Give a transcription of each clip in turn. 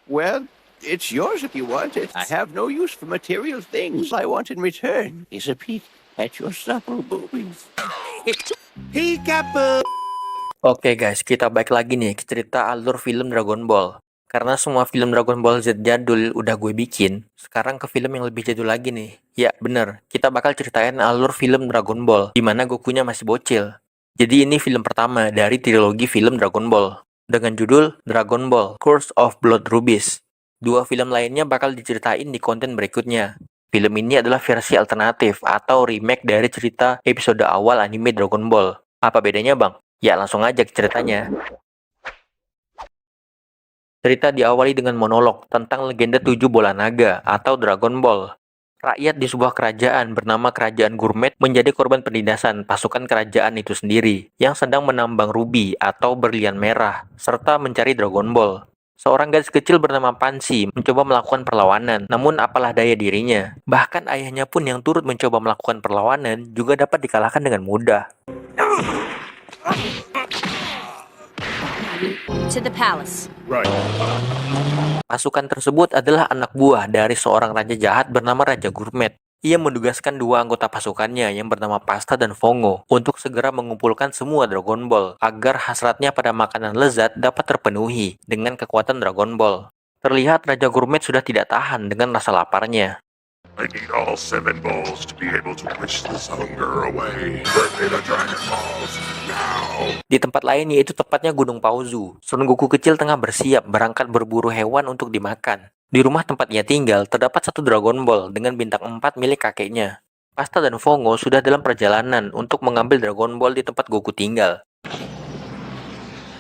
Well, it's yours if you want it. I have no use for material things. I want in return is a peek at your supple boobies. Peekaboo! Oke guys, kita balik lagi nih ke cerita alur film Dragon Ball. Karena semua film Dragon Ball Z jadul udah gue bikin, sekarang ke film yang lebih jadul lagi nih. Ya bener, kita bakal ceritain alur film Dragon Ball, dimana Gokunya masih bocil. Jadi ini film pertama dari trilogi film Dragon Ball, dengan judul Dragon Ball Curse of Blood Rubies. Dua film lainnya bakal diceritain di konten berikutnya. Film ini adalah versi alternatif atau remake dari cerita episode awal anime Dragon Ball. Apa bedanya bang? Ya langsung aja ke ceritanya. Cerita diawali dengan monolog tentang legenda 7 bola naga atau Dragon Ball. Rakyat di sebuah kerajaan bernama Kerajaan Gourmet menjadi korban penindasan pasukan kerajaan itu sendiri yang sedang menambang ruby atau berlian merah serta mencari Dragon Ball. Seorang gadis kecil bernama Pansy mencoba melakukan perlawanan, namun apalah daya dirinya. Bahkan ayahnya pun yang turut mencoba melakukan perlawanan juga dapat dikalahkan dengan mudah. To the palace. Pasukan tersebut adalah anak buah dari seorang raja jahat bernama Raja Gourmet. Ia mendugaskan dua anggota pasukannya yang bernama Pasta dan Fongo untuk segera mengumpulkan semua Dragon Ball agar hasratnya pada makanan lezat dapat terpenuhi dengan kekuatan Dragon Ball. Terlihat Raja Gourmet sudah tidak tahan dengan rasa laparnya. I need all 7 balls to be able to wish this hunger away. Bring me the Dragon Balls now! Di tempat lain yaitu tepatnya Gunung Pauzu, Son Goku kecil tengah bersiap berangkat berburu hewan untuk dimakan. Di rumah tempat ia tinggal terdapat satu Dragon Ball dengan bintang 4 milik kakeknya. Pasta dan Fongo sudah dalam perjalanan untuk mengambil Dragon Ball di tempat Goku tinggal.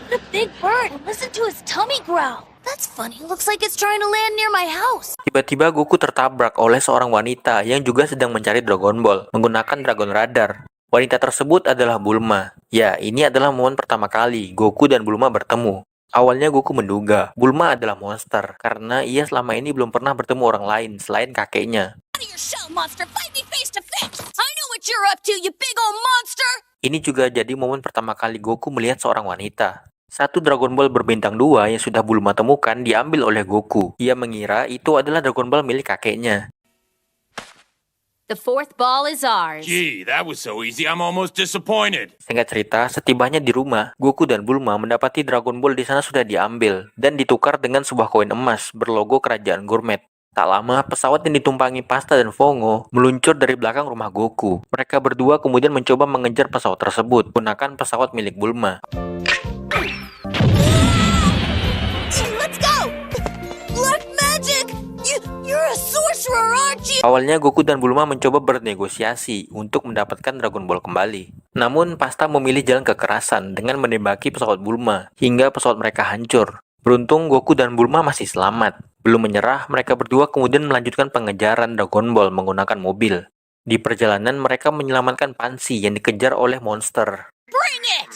What a big bird! Listen to his tummy growl. That's funny. Looks like it's trying to land near my house. Tiba-tiba Goku tertabrak oleh seorang wanita yang juga sedang mencari Dragon Ball menggunakan Dragon Radar. Wanita tersebut adalah Bulma. Ya, ini adalah momen pertama kali Goku dan Bulma bertemu. Awalnya Goku menduga Bulma adalah monster karena ia selama ini belum pernah bertemu orang lain selain kakeknya. Out of your shell, monster! Fight me face to face! I know what you're up to, you big old monster! Ini juga jadi momen pertama kali Goku melihat seorang wanita. Satu Dragon Ball berbintang 2 yang sudah Bulma temukan diambil oleh Goku. Ia mengira itu adalah Dragon Ball milik kakeknya. The fourth ball is ours. Gee, that was so easy, I'm almost disappointed. Singkat cerita, setibanya di rumah, Goku dan Bulma mendapati Dragon Ball di sana sudah diambil dan ditukar dengan sebuah koin emas berlogo Kerajaan Gourmet. Tak lama, pesawat yang ditumpangi Pasta dan Fongo meluncur dari belakang rumah Goku. Mereka berdua kemudian mencoba mengejar pesawat tersebut menggunakan pesawat milik Bulma. Let's go! Black magic! You're a sorcerer, aren't you? Awalnya Goku dan Bulma mencoba bernegosiasi untuk mendapatkan Dragon Ball kembali. Namun Pasta memilih jalan kekerasan dengan menembaki pesawat Bulma hingga pesawat mereka hancur. Beruntung Goku dan Bulma masih selamat. Belum menyerah, mereka berdua kemudian melanjutkan pengejaran Dragon Ball menggunakan mobil. Di perjalanan mereka menyelamatkan Pansy yang dikejar oleh monster. Bring it!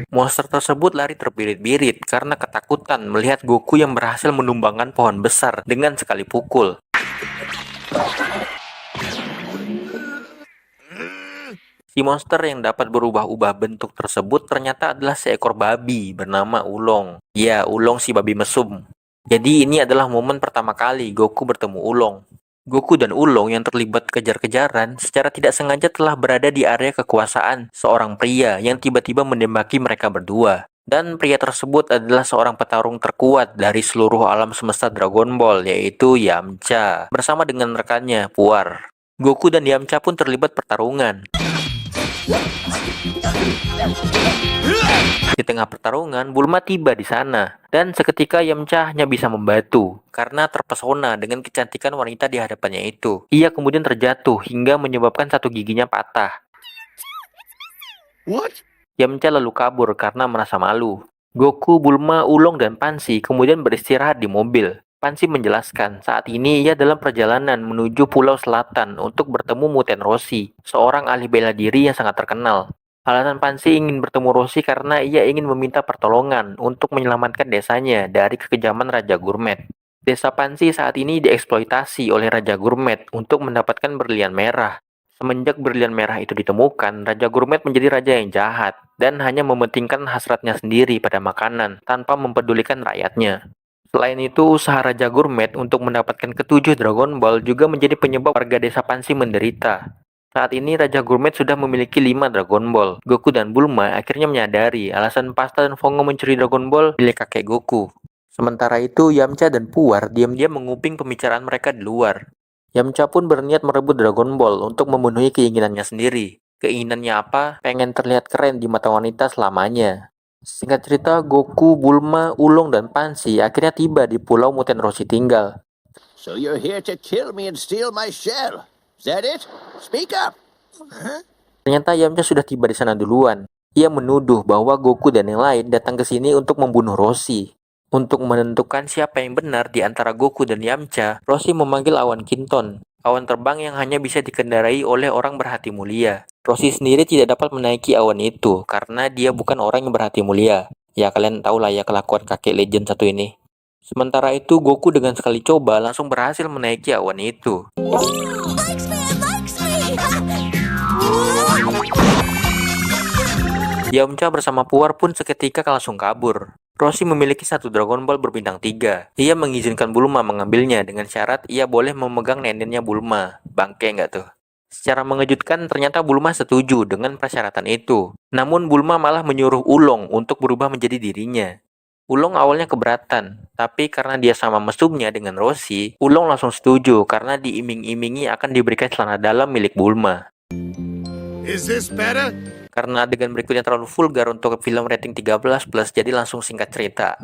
Monster tersebut lari terbirit-birit karena ketakutan melihat Goku yang berhasil menumbangkan pohon besar dengan sekali pukul. Si monster yang dapat berubah-ubah bentuk tersebut ternyata adalah seekor babi bernama Ulong. Ya, Ulong si babi mesum. Jadi ini adalah momen pertama kali Goku bertemu Ulong. Goku dan Ulong yang terlibat kejar-kejaran secara tidak sengaja telah berada di area kekuasaan seorang pria yang tiba-tiba menembaki mereka berdua. Dan pria tersebut adalah seorang petarung terkuat dari seluruh alam semesta Dragon Ball, yaitu Yamcha, bersama dengan rekannya, Puar. Goku dan Yamcha pun terlibat pertarungan. Di tengah pertarungan, Bulma tiba di sana, dan seketika Yamcha hanya bisa membantu karena terpesona dengan kecantikan wanita di hadapannya itu. Ia kemudian terjatuh hingga menyebabkan satu giginya patah. What? Yamcha lalu kabur karena merasa malu. Goku, Bulma, Ulong, dan Pansy kemudian beristirahat di mobil. Pansy menjelaskan saat ini ia dalam perjalanan menuju Pulau Selatan untuk bertemu Muten Roshi, seorang ahli bela diri yang sangat terkenal. Alasan Pansy ingin bertemu Roshi karena ia ingin meminta pertolongan untuk menyelamatkan desanya dari kekejaman Raja Gourmet. Desa Pansy saat ini dieksploitasi oleh Raja Gourmet untuk mendapatkan berlian merah. Semenjak berlian merah itu ditemukan, Raja Gurmet menjadi raja yang jahat dan hanya mementingkan hasratnya sendiri pada makanan tanpa mempedulikan rakyatnya. Selain itu, usaha Raja Gurmet untuk mendapatkan ketujuh Dragon Ball juga menjadi penyebab warga desa Pansi menderita. Saat ini Raja Gurmet sudah memiliki 5 Dragon Ball. Goku dan Bulma akhirnya menyadari alasan Pasta dan Fongo mencuri Dragon Ball milik kakek Goku. Sementara itu, Yamcha dan Puar diam-diam menguping pembicaraan mereka di luar. Yamcha pun berniat merebut Dragon Ball untuk memenuhi keinginannya sendiri. Keinginannya apa? Pengen terlihat keren di mata wanita selamanya. Singkat cerita, Goku, Bulma, Ulong, dan Pansi akhirnya tiba di Pulau Muten Roshi tinggal. So you're here to kill me and steal my shell. Is that it? Speak up. Ternyata Yamcha sudah tiba di sana duluan. Ia menuduh bahwa Goku dan yang lain datang ke sini untuk membunuh Roshi. Untuk menentukan siapa yang benar di antara Goku dan Yamcha, Roshi memanggil awan Kinton, awan terbang yang hanya bisa dikendarai oleh orang berhati mulia. Roshi sendiri tidak dapat menaiki awan itu karena dia bukan orang yang berhati mulia. Ya kalian tahu lah ya kelakuan kakek legend satu ini. Sementara itu Goku dengan sekali coba langsung berhasil menaiki awan itu. Likes me, likes me! Yamcha bersama Puar pun seketika langsung kabur. Roshi memiliki satu Dragon Ball berbintang 3. Ia mengizinkan Bulma mengambilnya dengan syarat ia boleh memegang neneknya Bulma. Bangke nggak tuh? Secara mengejutkan ternyata Bulma setuju dengan persyaratan itu. Namun Bulma malah menyuruh Ulong untuk berubah menjadi dirinya. Ulong awalnya keberatan, tapi karena dia sama mesumnya dengan Roshi, Ulong langsung setuju karena diiming-imingi akan diberikan celana dalam milik Bulma. Is this better? Karena adegan berikutnya terlalu vulgar untuk film rating 13+, jadi langsung singkat cerita.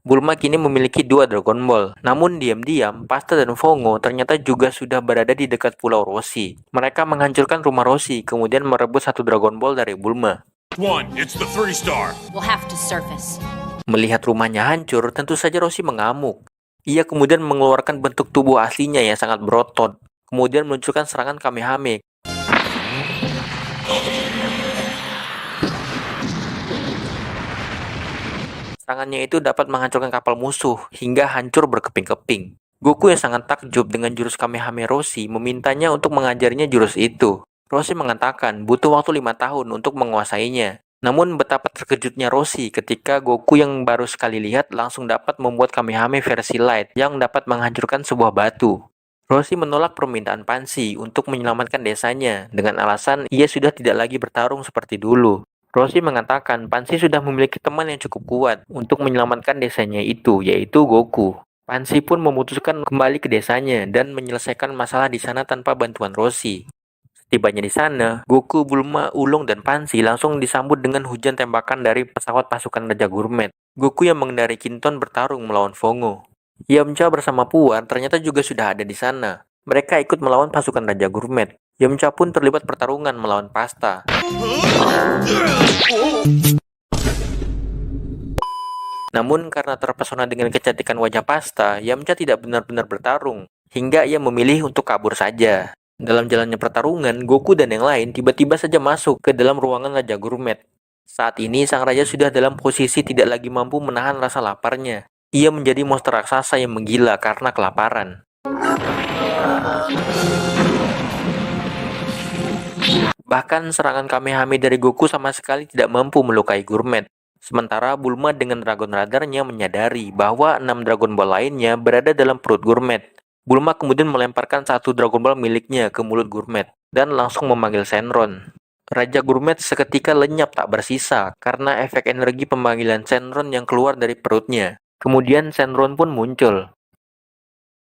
Bulma kini memiliki 2 Dragon Ball. Namun diam-diam, Pasta dan Fongo ternyata juga sudah berada di dekat Pulau Roshi. Mereka menghancurkan rumah Roshi, kemudian merebut satu Dragon Ball dari Bulma. One, it's the 3-star. We'll have to surface. Melihat rumahnya hancur, tentu saja Roshi mengamuk. Ia kemudian mengeluarkan bentuk tubuh aslinya yang sangat berotot. Kemudian meluncurkan serangan Kamehame. Serangannya itu dapat menghancurkan kapal musuh hingga hancur berkeping-keping. Goku yang sangat takjub dengan jurus Kamehame Roshi memintanya untuk mengajarinya jurus itu. Roshi mengatakan butuh waktu 5 tahun untuk menguasainya. Namun betapa terkejutnya Roshi ketika Goku yang baru sekali lihat langsung dapat membuat Kamehame versi light yang dapat menghancurkan sebuah batu. Roshi menolak permintaan Pansi untuk menyelamatkan desanya dengan alasan ia sudah tidak lagi bertarung seperti dulu. Roshi mengatakan Pansi sudah memiliki teman yang cukup kuat untuk menyelamatkan desanya itu, yaitu Goku. Pansi pun memutuskan kembali ke desanya dan menyelesaikan masalah di sana tanpa bantuan Roshi. Setibanya di sana, Goku, Bulma, Ulong, dan Pansi langsung disambut dengan hujan tembakan dari pesawat pasukan Raja Gurmet. Goku yang mengendarai Kinton bertarung melawan Fongo. Yamcha bersama Puar ternyata juga sudah ada di sana. Mereka ikut melawan pasukan Raja Gurmet. Yamcha pun terlibat pertarungan melawan Pasta. Namun karena terpesona dengan kecantikan wajah Pasta, Yamcha tidak benar-benar bertarung, hingga ia memilih untuk kabur saja. Dalam jalannya pertarungan, Goku dan yang lain tiba-tiba saja masuk ke dalam ruangan Raja Gurmet. Saat ini sang raja sudah dalam posisi tidak lagi mampu menahan rasa laparnya. Ia menjadi monster raksasa yang menggila karena kelaparan. Bahkan serangan Kamehame dari Goku sama sekali tidak mampu melukai Gurmet. Sementara Bulma dengan Dragon Radarnya menyadari bahwa 6 Dragon Ball lainnya berada dalam perut Gurmet. Bulma kemudian melemparkan satu Dragon Ball miliknya ke mulut Gurmet dan langsung memanggil Shenron. Raja Gurmet seketika lenyap tak bersisa karena efek energi pemanggilan Shenron yang keluar dari perutnya. Kemudian Shenron pun muncul.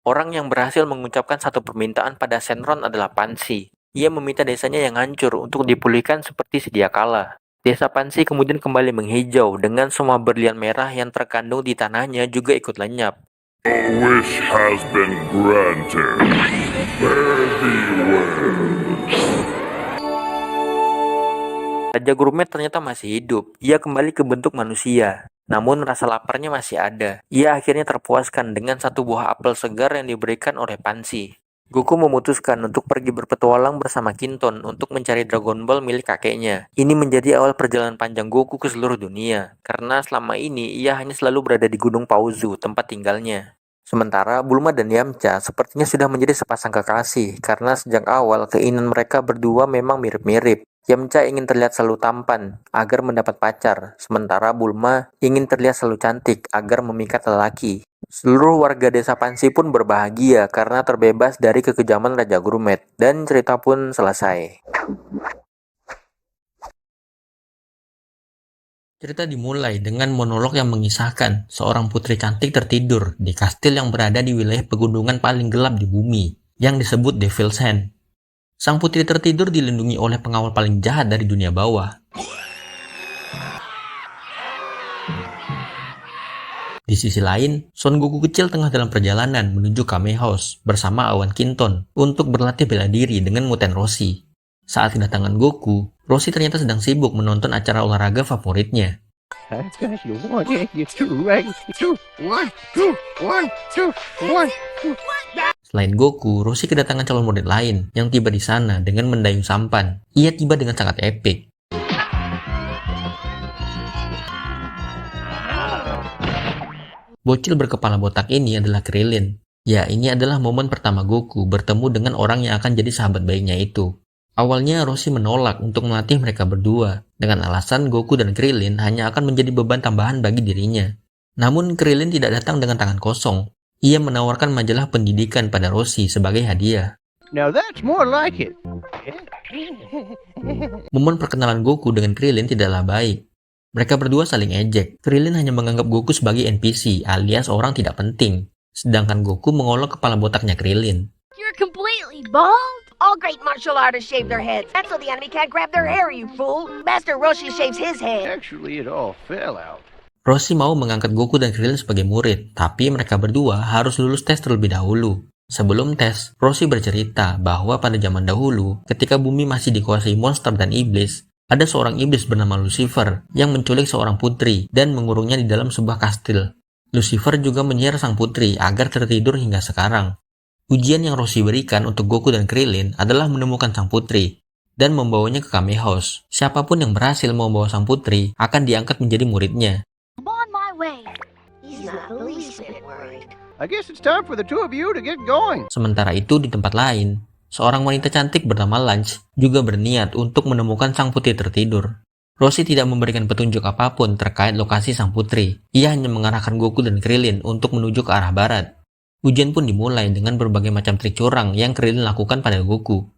Orang yang berhasil mengucapkan satu permintaan pada Shenron adalah Pansi. Ia meminta desanya yang hancur untuk dipulihkan seperti sedia kala. Desa Pansi kemudian kembali menghijau dengan semua berlian merah yang terkandung di tanahnya juga ikut lenyap. A wish has been granted. Fare thee well. Raja Gurmet ternyata masih hidup. Ia kembali ke bentuk manusia. Namun rasa laparnya masih ada. Ia akhirnya terpuaskan dengan satu buah apel segar yang diberikan oleh Pansi. Goku memutuskan untuk pergi berpetualang bersama Kinton untuk mencari Dragon Ball milik kakeknya. Ini menjadi awal perjalanan panjang Goku ke seluruh dunia. Karena selama ini ia hanya selalu berada di Gunung Pauzu, tempat tinggalnya. Sementara Bulma dan Yamcha sepertinya sudah menjadi sepasang kekasih karena sejak awal keinginan mereka berdua memang mirip-mirip. Yamcha ingin terlihat selalu tampan agar mendapat pacar, sementara Bulma ingin terlihat selalu cantik agar memikat lelaki. Seluruh warga desa Pansi pun berbahagia karena terbebas dari kekejaman Raja Grumet, dan cerita pun selesai. Cerita dimulai dengan monolog yang mengisahkan seorang putri cantik tertidur di kastil yang berada di wilayah pegunungan paling gelap di bumi, yang disebut Devil's Hand. Sang putri tertidur dilindungi oleh pengawal paling jahat dari dunia bawah. Di sisi lain, Son Goku kecil tengah dalam perjalanan menuju Kame House bersama Awan Kinton untuk berlatih bela diri dengan Muten Roshi. Saat kedatangan Goku, Roshi ternyata sedang sibuk menonton acara olahraga favoritnya. I've got you one, you two, right? Two, one, two, one, two, one, two. Selain Goku, Roshi kedatangan calon murid lain yang tiba di sana dengan mendayung sampan. Ia tiba dengan sangat epik. Bocil berkepala botak ini adalah Krillin. Ya, ini adalah momen pertama Goku bertemu dengan orang yang akan jadi sahabat baiknya itu. Awalnya Roshi menolak untuk melatih mereka berdua, dengan alasan Goku dan Krillin hanya akan menjadi beban tambahan bagi dirinya. Namun Krillin tidak datang dengan tangan kosong. Ia menawarkan majalah pendidikan pada Roshi sebagai hadiah. Now that's more like it. Momen perkenalan Goku dengan Krillin tidaklah baik. Mereka berdua saling ejek. Krillin hanya menganggap Goku sebagai NPC alias orang tidak penting. Sedangkan Goku mengolok kepala botaknya Krillin. You're completely bald? All great martial artists shave their heads. That's so the enemy can't grab their hair, you fool. Master Roshi shaves his head. Actually, it all fell out. Roshi mau mengangkat Goku dan Krillin sebagai murid, tapi mereka berdua harus lulus tes terlebih dahulu. Sebelum tes, Roshi bercerita bahwa pada zaman dahulu, ketika bumi masih dikuasai monster dan iblis, ada seorang iblis bernama Lucifer yang menculik seorang putri dan mengurungnya di dalam sebuah kastil. Lucifer juga menyihir sang putri agar tertidur hingga sekarang. Ujian yang Roshi berikan untuk Goku dan Krillin adalah menemukan sang putri dan membawanya ke Kame House. Siapapun yang berhasil membawa sang putri akan diangkat menjadi muridnya. I'm on my way. He's not the least bit worried. I guess it's time for the two of you to get going. Sementara itu di tempat lain, seorang wanita cantik bernama Lunch juga berniat untuk menemukan sang putri tertidur. Roshi tidak memberikan petunjuk apapun terkait lokasi sang putri. Ia hanya mengarahkan Goku dan Krillin untuk menuju ke arah barat. Ujian pun dimulai dengan berbagai macam trik curang yang Krillin lakukan pada Goku.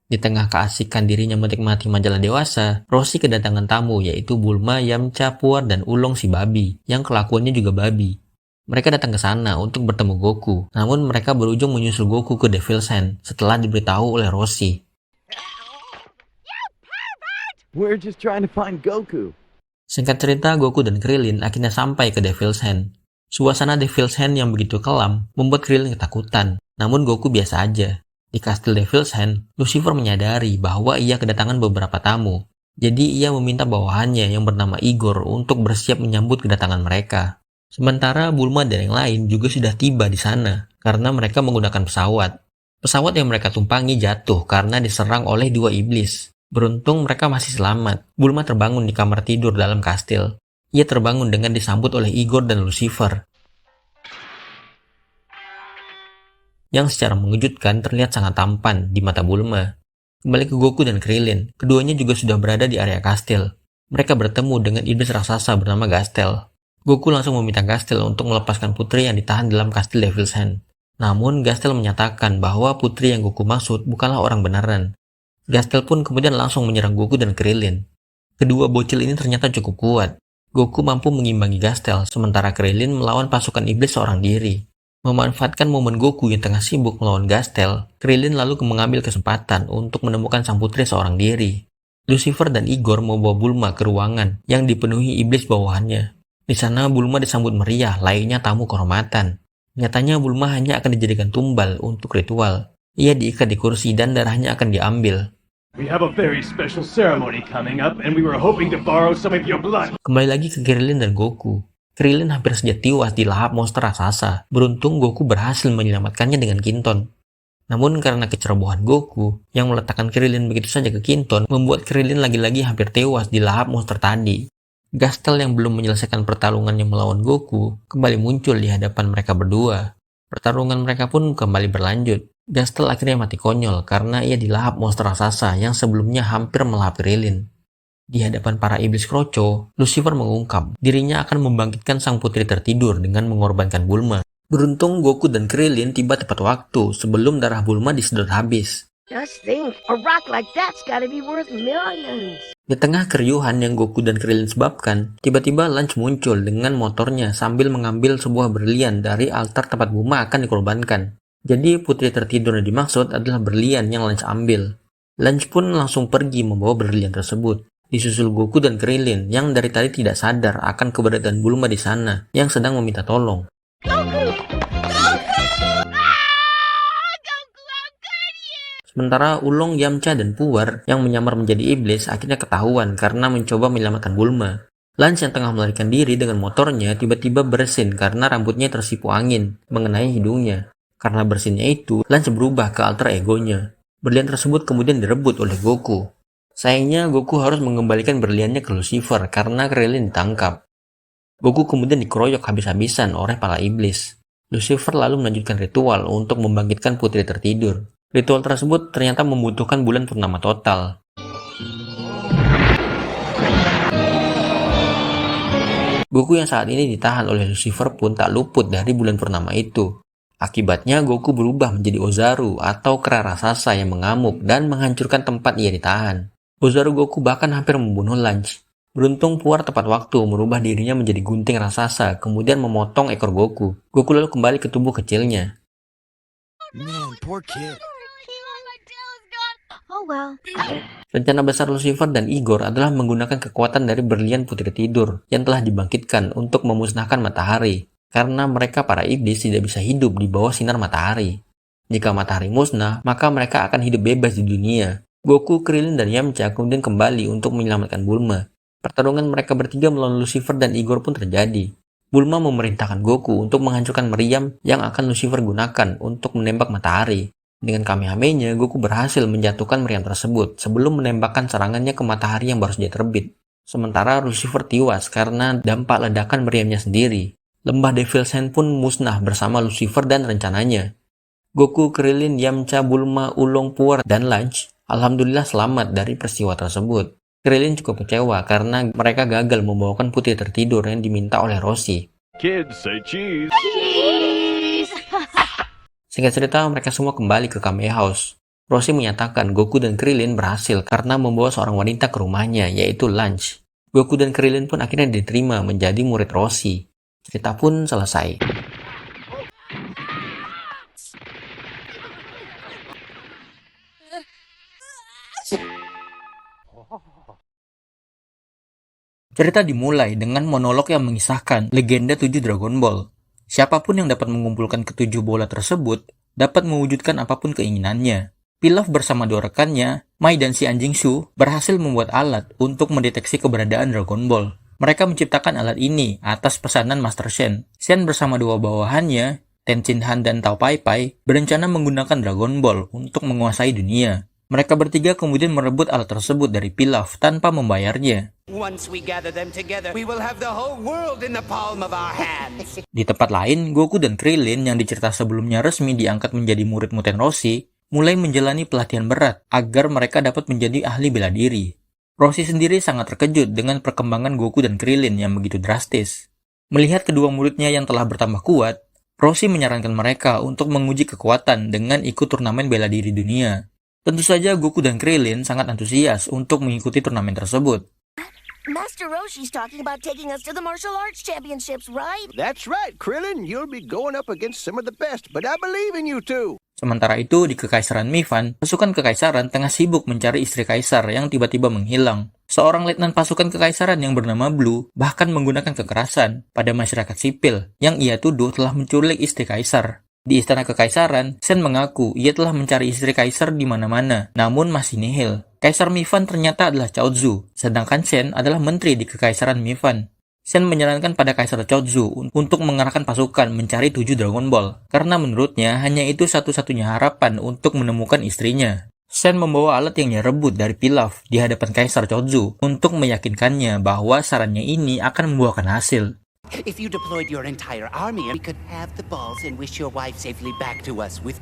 Di tengah keasikan dirinya menikmati majalah dewasa, Roshi kedatangan tamu yaitu Bulma, Yamcha, Puar, dan Ulong si babi, yang kelakuannya juga babi. Mereka datang ke sana untuk bertemu Goku, namun mereka berujung menyusul Goku ke Devil's Hand setelah diberitahu oleh Roshi. We're just trying to find Goku. Singkat cerita, Goku dan Krillin akhirnya sampai ke Devil's Hand. Suasana Devil's Hand yang begitu kelam membuat Krillin ketakutan, namun Goku biasa aja. Di kastil Devil's Hand, Lucifer menyadari bahwa ia kedatangan beberapa tamu. Jadi ia meminta bawahannya yang bernama Igor untuk bersiap menyambut kedatangan mereka. Sementara Bulma dan yang lain juga sudah tiba di sana karena mereka menggunakan pesawat. Pesawat yang mereka tumpangi jatuh karena diserang oleh dua iblis. Beruntung mereka masih selamat. Bulma terbangun di kamar tidur dalam kastil. Ia terbangun dengan disambut oleh Igor dan Lucifer, yang secara mengejutkan terlihat sangat tampan di mata Bulma. Kembali ke Goku dan Krillin, keduanya juga sudah berada di area kastil. Mereka bertemu dengan iblis raksasa bernama Gastel. Goku langsung meminta Gastel untuk melepaskan putri yang ditahan dalam kastil Devil's Hand. Namun Gastel menyatakan bahwa putri yang Goku maksud bukanlah orang beneran. Gastel pun kemudian langsung menyerang Goku dan Krillin. Kedua bocil ini ternyata cukup kuat. Goku mampu mengimbangi Gastel, sementara Krillin melawan pasukan iblis seorang diri. Memanfaatkan momen Goku yang tengah sibuk melawan Gastel, Krillin lalu mengambil kesempatan untuk menemukan sang putri seorang diri. Lucifer dan Igor membawa Bulma ke ruangan yang dipenuhi iblis bawahannya. Di sana Bulma disambut meriah layaknya tamu kehormatan. Nyatanya Bulma hanya akan dijadikan tumbal untuk ritual. Ia diikat di kursi dan darahnya akan diambil. We have a very special ceremony coming up and we were hoping to borrow some of your blood. Kembali lagi ke Krillin dan Goku. Krillin hampir saja tewas di lahap monster raksasa. Beruntung Goku berhasil menyelamatkannya dengan Kinton. Namun karena kecerobohan Goku yang meletakkan Krillin begitu saja ke Kinton, membuat Krillin lagi-lagi hampir tewas di lahap monster tadi. Gastel yang belum menyelesaikan pertarungannya melawan Goku kembali muncul di hadapan mereka berdua. Pertarungan mereka pun kembali berlanjut. Gastel akhirnya mati konyol karena ia dilahap monster raksasa yang sebelumnya hampir melahap Krillin. Di hadapan para iblis kroco, Lucifer mengungkap dirinya akan membangkitkan sang putri tertidur dengan mengorbankan Bulma. Beruntung Goku dan Krillin tiba tepat waktu sebelum darah Bulma disedot habis. Just think, a rock like that's gotta be worth millions. Di tengah keriuhan yang Goku dan Krillin sebabkan, tiba-tiba Lunch muncul dengan motornya sambil mengambil sebuah berlian dari altar tempat Bulma akan dikorbankan. Jadi putri tertidur yang dimaksud adalah berlian yang Lunch ambil. Lunch pun langsung pergi membawa berlian tersebut. Disusul Goku dan Krillin yang dari tadi tidak sadar akan keberadaan Bulma di sana yang sedang meminta tolong. Sementara Ulong, Yamcha, dan Puar yang menyamar menjadi iblis akhirnya ketahuan karena mencoba menyelamatkan Bulma. Lance yang tengah melarikan diri dengan motornya tiba-tiba bersin karena rambutnya tersipu angin mengenai hidungnya. Karena bersinnya itu, Lance berubah ke alter egonya. Berlian tersebut kemudian direbut oleh Goku. Sayangnya Goku harus mengembalikan berliannya ke Lucifer karena Krillin ditangkap. Goku kemudian dikeroyok habis-habisan oleh para iblis. Lucifer lalu melanjutkan ritual untuk membangkitkan putri tertidur. Ritual tersebut ternyata membutuhkan bulan purnama total. Goku yang saat ini ditahan oleh Lucifer pun tak luput dari bulan purnama itu. Akibatnya Goku berubah menjadi Ozaru atau kera raksasa yang mengamuk dan menghancurkan tempat ia ditahan. Ozaru Goku bahkan hampir membunuh Lunch. Beruntung Puar tepat waktu merubah dirinya menjadi gunting raksasa kemudian memotong ekor Goku. Goku lalu kembali ke tubuh kecilnya. Man, poor kid. Oh well. Rencana besar Lucifer dan Igor adalah menggunakan kekuatan dari berlian putri tidur yang telah dibangkitkan untuk memusnahkan matahari, karena mereka para iblis tidak bisa hidup di bawah sinar matahari. Jika matahari musnah, maka mereka akan hidup bebas di dunia. Goku, Krillin, dan Yamcha kemudian kembali untuk menyelamatkan Bulma. Pertarungan mereka bertiga melawan Lucifer dan Igor pun terjadi. Bulma memerintahkan Goku untuk menghancurkan meriam yang akan Lucifer gunakan untuk menembak matahari. Dengan Kamehameha-nya, Goku berhasil menjatuhkan meriam tersebut sebelum menembakkan serangannya ke matahari yang baru saja terbit. Sementara Lucifer tewas karena dampak ledakan meriamnya sendiri. Lembah Devil's Hand pun musnah bersama Lucifer dan rencananya. Goku, Krillin, Yamcha, Bulma, Ulong, Puar, dan Lunch alhamdulillah selamat dari peristiwa tersebut. Krillin cukup kecewa karena mereka gagal membawakan putri tertidur yang diminta oleh Roshi. Kids say cheese. Singkat cerita, mereka semua kembali ke Kame House. Roshi menyatakan Goku dan Krillin berhasil karena membawa seorang wanita ke rumahnya, yaitu Lunch. Goku dan Krillin pun akhirnya diterima menjadi murid Roshi. Cerita pun selesai. Cerita dimulai dengan monolog yang mengisahkan legenda 7 Dragon Ball. Siapapun yang dapat mengumpulkan ketujuh bola tersebut dapat mewujudkan apapun keinginannya. Pilaf bersama dua rekannya, Mai dan si anjing Shu, berhasil membuat alat untuk mendeteksi keberadaan Dragon Ball. Mereka menciptakan alat ini atas pesanan Master Shen. Shen bersama dua bawahannya, Tenshin Han dan Tao Pai Pai, berencana menggunakan Dragon Ball untuk menguasai dunia. Mereka bertiga kemudian merebut alat tersebut dari Pilaf tanpa membayarnya. Once we gather them together, we will have the whole world in the palm of our hands. Di tempat lain, Goku dan Krillin yang dicerita sebelumnya resmi diangkat menjadi murid Muten Roshi, mulai menjalani pelatihan berat agar mereka dapat menjadi ahli bela diri. Roshi sendiri sangat terkejut dengan perkembangan Goku dan Krillin yang begitu drastis. Melihat kedua muridnya yang telah bertambah kuat, Roshi menyarankan mereka untuk menguji kekuatan dengan ikut turnamen bela diri dunia. Tentu saja Goku dan Krillin sangat antusias untuk mengikuti turnamen tersebut. Master Roshi's talking about taking us to the martial arts championships, right? That's right, Krillin. You'll be going up against some of the best, but I believe in you too. Sementara itu, di Kekaisaran Mifan, pasukan Kekaisaran tengah sibuk mencari istri Kaisar yang tiba-tiba menghilang. Seorang letnan pasukan Kekaisaran yang bernama Blue bahkan menggunakan kekerasan pada masyarakat sipil yang ia tuduh telah menculik istri Kaisar. Di Istana Kekaisaran, Shen mengaku ia telah mencari istri Kaisar di mana-mana, namun masih nihil. Kaisar Mifan ternyata adalah Chaozu, sedangkan Shen adalah menteri di Kekaisaran Mifan. Sen menyarankan pada Kaisar Chozu untuk mengerahkan pasukan mencari 7 Dragon Ball, karena menurutnya hanya itu satu-satunya harapan untuk menemukan istrinya. Sen membawa alat yang ia rebut dari Pilaf di hadapan Kaisar Chozu untuk meyakinkannya bahwa sarannya ini akan membuahkan hasil. If you deployed your entire army, we could have the balls and wish your wife safely back to us with...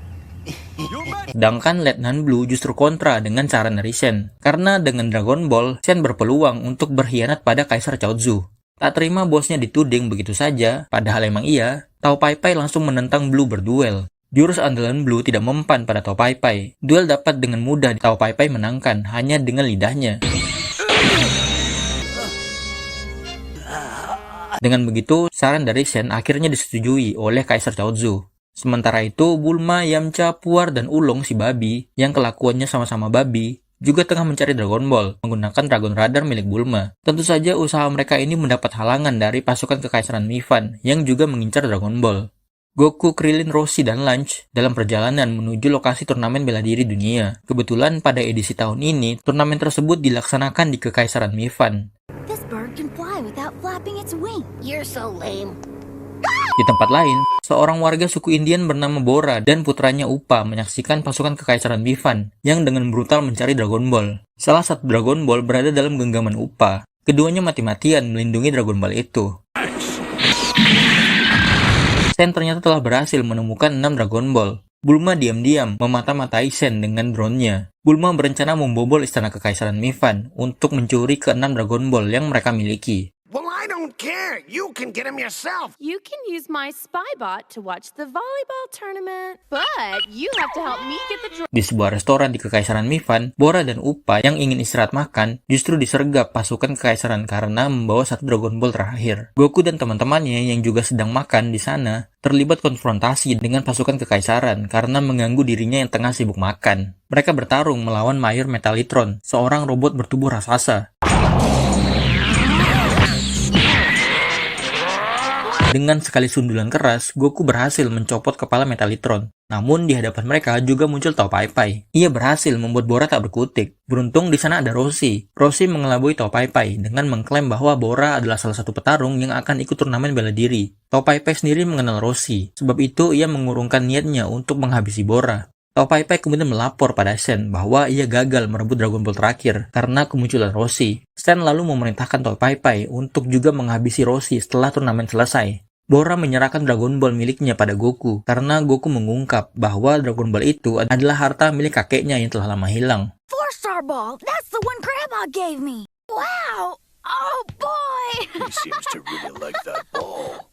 Sedangkan Letnan Blue justru kontra dengan saran dari Sen, karena dengan Dragon Ball, Sen berpeluang untuk berkhianat pada Kaisar Chozu. Tak terima bosnya dituding begitu saja, padahal emang iya, Tao Pai Pai langsung menentang Blue berduel. Jurus andalan Blue tidak mempan pada Tao Pai Pai. Duel dapat dengan mudah Tao Pai Pai menangkan hanya dengan lidahnya. Dengan begitu, saran dari Sen akhirnya disetujui oleh Kaisar Chozu. Sementara itu, Bulma, Yamcha, Puar, dan Ulong si babi, yang kelakuannya sama-sama babi, juga tengah mencari Dragon Ball menggunakan Dragon Radar milik Bulma. Tentu saja usaha mereka ini mendapat halangan dari pasukan Kekaisaran Mifan yang juga mengincar Dragon Ball. Goku, Krillin, Roshi, dan Lunch dalam perjalanan menuju lokasi turnamen bela diri dunia. Kebetulan pada edisi tahun ini, turnamen tersebut dilaksanakan di Kekaisaran Mifan. This bird can fly without flapping its wing. You're so lame. Di tempat lain, seorang warga suku Indian bernama Bora dan putranya Upa menyaksikan pasukan Kekaisaran Mifan yang dengan brutal mencari Dragon Ball. Salah satu Dragon Ball berada dalam genggaman Upa. Keduanya mati-matian melindungi Dragon Ball itu. Sen ternyata telah berhasil menemukan 6 Dragon Ball. Bulma diam-diam memata-matai Sen dengan drone-nya. Bulma berencana membobol istana Kekaisaran Mifan untuk mencuri ke-6 Dragon Ball yang mereka miliki. Well, I don't care. You can get him yourself. You can use my spybot to watch the volleyball tournament, but you have to help me get the Di sebuah restoran di Kekaisaran Mifan, Bora dan Upa yang ingin istirahat makan justru disergap pasukan Kekaisaran karena membawa satu Dragon Ball terakhir. Goku dan teman-temannya yang juga sedang makan di sana terlibat konfrontasi dengan pasukan Kekaisaran karena mengganggu dirinya yang tengah sibuk makan. Mereka bertarung melawan Mayor Metalitron, seorang robot bertubuh raksasa. Dengan sekali sundulan keras, Goku berhasil mencopot kepala Metalitron. Namun di hadapan mereka juga muncul Tao Pai Pai. Ia berhasil membuat Bora tak berkutik. Beruntung di sana ada Roshi. Roshi mengelabui Tao Pai Pai dengan mengklaim bahwa Bora adalah salah satu petarung yang akan ikut turnamen bela diri. Tao Pai Pai sendiri mengenal Roshi. Sebab itu ia mengurungkan niatnya untuk menghabisi Bora. Tao Pai Pai kemudian melapor pada Sen bahwa ia gagal merebut Dragon Ball terakhir karena kemunculan Roshi. Sen lalu memerintahkan Tao Pai Pai untuk juga menghabisi Roshi setelah turnamen selesai. Bora menyerahkan Dragon Ball miliknya pada Goku karena Goku mengungkap bahwa Dragon Ball itu adalah harta milik kakeknya yang telah lama hilang. 4-star ball. That's the one Grandma gave me. Wow. Oh boy. He seems to really like that ball.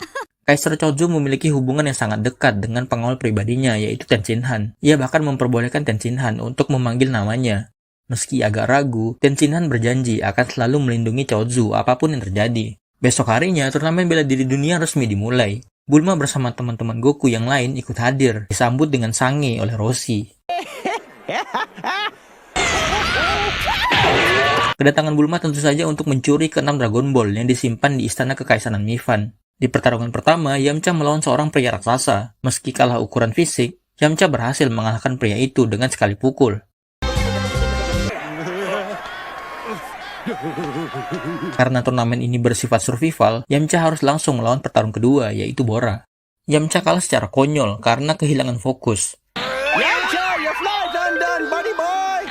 Kaisar Chozu memiliki hubungan yang sangat dekat dengan pengawal pribadinya yaitu Tenshinhan. Ia bahkan memperbolehkan Tenshinhan untuk memanggil namanya. Meski agak ragu, Tenshinhan berjanji akan selalu melindungi Chozu apapun yang terjadi. Besok harinya, turnamen bela diri dunia resmi dimulai. Bulma bersama teman-teman Goku yang lain ikut hadir, disambut dengan sange oleh Roshi. Kedatangan Bulma tentu saja untuk mencuri ke-6 Dragon Ball yang disimpan di istana Kekaisaran Mifan. Di pertarungan pertama, Yamcha melawan seorang pria raksasa. Meski kalah ukuran fisik, Yamcha berhasil mengalahkan pria itu dengan sekali pukul. Karena turnamen ini bersifat survival, Yamcha harus langsung melawan petarung kedua, yaitu Bora. Yamcha kalah secara konyol karena kehilangan fokus. Yamcha, your flight's undone, buddy boy!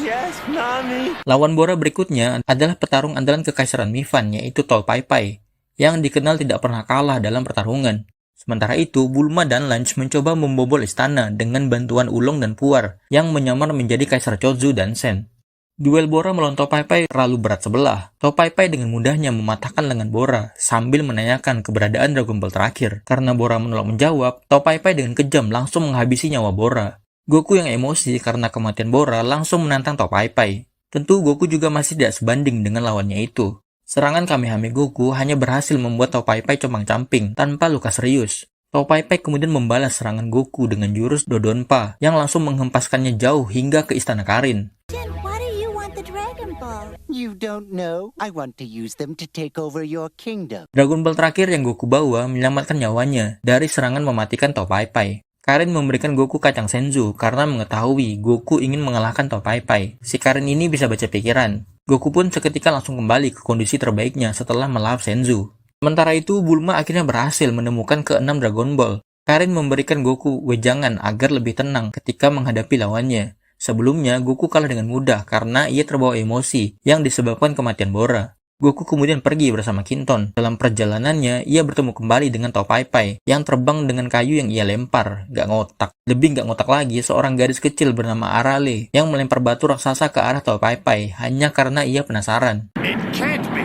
Yes, Nami. Lawan Bora berikutnya adalah petarung andalan Kekaisaran Mifan, yaitu Tao Pai Pai, yang dikenal tidak pernah kalah dalam pertarungan. Sementara itu, Bulma dan Lunch mencoba membobol istana dengan bantuan Ulong dan Puar, yang menyamar menjadi Kaisar Chozu dan Sen. Duel Bora melawan Tao Pai Pai terlalu berat sebelah. Tao Pai Pai dengan mudahnya mematahkan lengan Bora, sambil menanyakan keberadaan Dragon Ball terakhir. Karena Bora menolak menjawab, Tao Pai Pai dengan kejam langsung menghabisi nyawa Bora. Goku yang emosi karena kematian Bora langsung menantang Tao Pai Pai. Tentu Goku juga masih tidak sebanding dengan lawannya itu. Serangan Kamehame Goku hanya berhasil membuat Tao Pai Pai compang-camping tanpa luka serius. Tao Pai Pai kemudian membalas serangan Goku dengan jurus Dodonpa yang langsung menghempaskannya jauh hingga ke istana Karin. Then why do you want the Dragon Ball? You don't know? I want to use them to take over your kingdom. Dragon Ball terakhir yang Goku bawa menyelamatkan nyawanya dari serangan mematikan Tao Pai Pai. Karin memberikan Goku kacang senzu karena mengetahui Goku ingin mengalahkan Tao Pai Pai. Si Karin ini bisa baca pikiran. Goku pun seketika langsung kembali ke kondisi terbaiknya setelah melahap Senzu. Sementara itu, Bulma akhirnya berhasil menemukan ke-6 Dragon Ball. Karin memberikan Goku wejangan agar lebih tenang ketika menghadapi lawannya. Sebelumnya, Goku kalah dengan mudah karena ia terbawa emosi yang disebabkan kematian Bora. Goku kemudian pergi bersama Kinton. Dalam perjalanannya, ia bertemu kembali dengan Pai Pai yang terbang dengan kayu yang ia lempar. Gak ngotak. Lebih gak ngotak lagi, seorang gadis kecil bernama Arale yang melempar batu raksasa ke arah Pai Pai hanya karena ia penasaran. It can't be.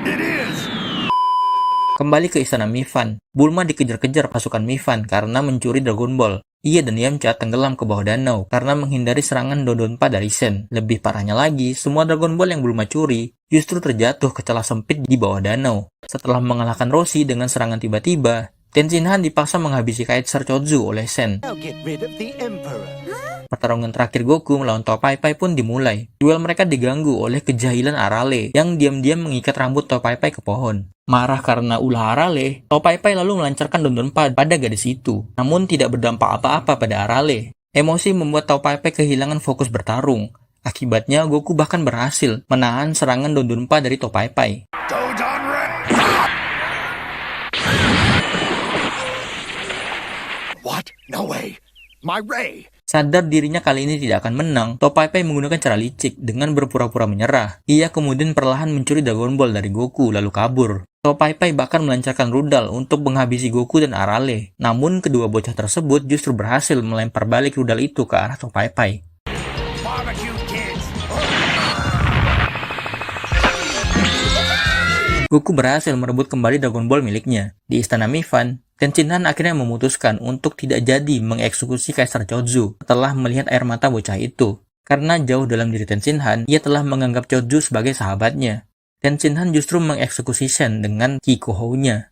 It is. Kembali ke istana Mifan, Bulma dikejar-kejar pasukan Mifan karena mencuri Dragon Ball. Ia dan Yamcha tenggelam ke bawah danau karena menghindari serangan Dodonpa dari Sen. Lebih parahnya lagi, semua Dragon Ball yang Bulma curi justru terjatuh ke celah sempit di bawah danau. Setelah mengalahkan Roshi dengan serangan tiba-tiba, Tenshinhan dipaksa menghabisi Kaisar Chozu oleh Sen. Now get rid of the Emperor. Pertarungan terakhir Goku melawan Pai Pai pun dimulai. Duel mereka diganggu oleh kejahilan Arale yang diam-diam mengikat rambut Pai Pai ke pohon. Marah karena ulah Arale, Pai Pai lalu melancarkan Dondonpa pada gadis itu, namun tidak berdampak apa-apa pada Arale. Emosi membuat Pai Pai kehilangan fokus bertarung. Akibatnya Goku bahkan berhasil menahan serangan Dondonpa dari Pai Pai. Dodon Ray! What? No way. My ray. Sadar dirinya kali ini tidak akan menang, Pai Pai menggunakan cara licik dengan berpura-pura menyerah. Ia kemudian perlahan mencuri Dragon Ball dari Goku lalu kabur. Pai Pai bahkan melancarkan rudal untuk menghabisi Goku dan Arale. Namun kedua bocah tersebut justru berhasil melempar balik rudal itu ke arah Pai Pai. Barbecue kids. Goku berhasil merebut kembali Dragon Ball miliknya. Di istana Mifan, Tenshinhan akhirnya memutuskan untuk tidak jadi mengeksekusi Kaisar Chozu setelah melihat air mata bocah itu. Karena jauh dalam diri Tenshinhan, ia telah menganggap Chozu sebagai sahabatnya. Tenshinhan justru mengeksekusi Sen dengan Kikohou-nya.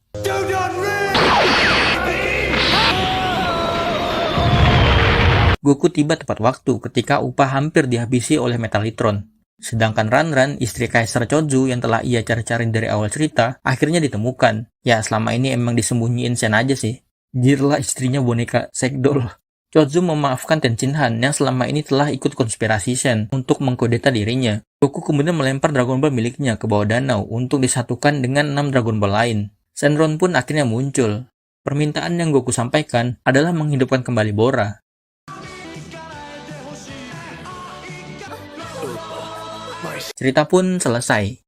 Goku tiba tepat waktu ketika upah hampir dihabisi oleh Metalitron. Sedangkan Ranran, istri Kaisar Chozu yang telah ia cari-cari dari awal cerita, akhirnya ditemukan. Ya, selama ini emang disembunyiin Sen aja sih. Jirlah istrinya boneka Sekdol. Chozu memaafkan Tenshinhan yang selama ini telah ikut konspirasi Sen untuk mengkudeta dirinya. Goku kemudian melempar Dragon Ball miliknya ke bawah danau untuk disatukan dengan 6 Dragon Ball lain. Shenron pun akhirnya muncul. Permintaan yang Goku sampaikan adalah menghidupkan kembali Bora. Cerita pun selesai.